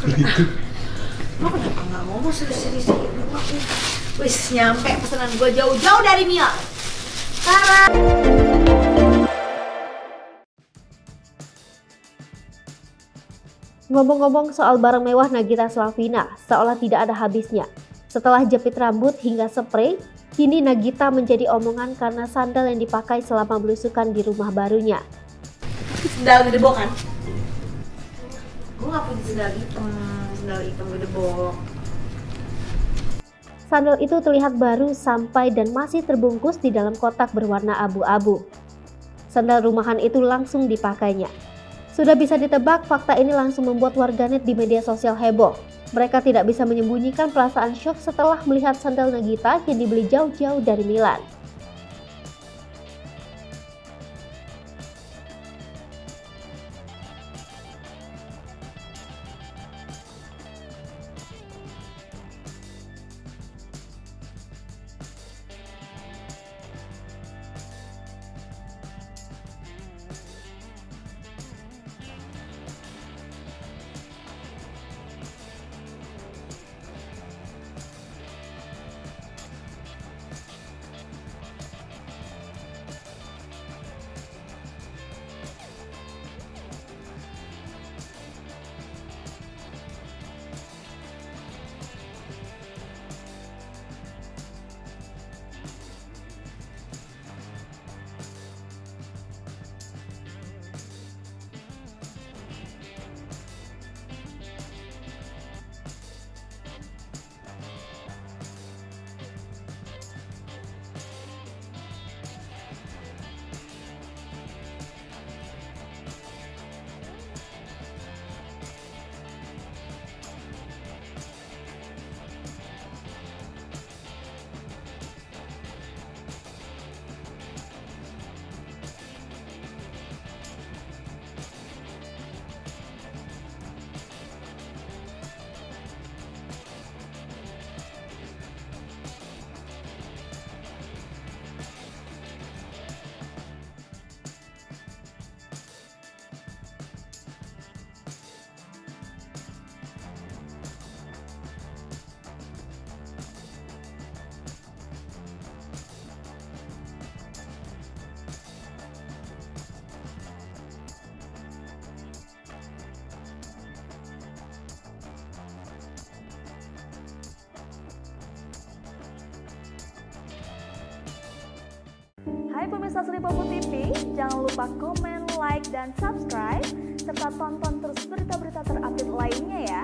Lo kenapa nggak ngomong serius-serius gitu? Wis nyampe pesanan gue jauh-jauh dari Mia. Sarah. Ngomong-ngomong soal barang mewah Nagita Slavina, seolah tidak ada habisnya. Setelah jepit rambut hingga spray, kini Nagita menjadi omongan karena sandal yang dipakai selama belusukan di rumah barunya. Sandal gedebok kan? Gue gak punya sandal hitam gedebok. Sandal itu terlihat baru sampai dan masih terbungkus di dalam kotak berwarna abu-abu. Sandal rumahan itu langsung dipakainya. Sudah bisa ditebak, fakta ini langsung membuat warganet di media sosial heboh. Mereka tidak bisa menyembunyikan perasaan syok setelah melihat sandal Nagita yang dibeli jauh-jauh dari Milan. Hai pemirsa Sri Popo TV, jangan lupa komen, like, dan subscribe, serta tonton terus berita-berita terupdate lainnya ya.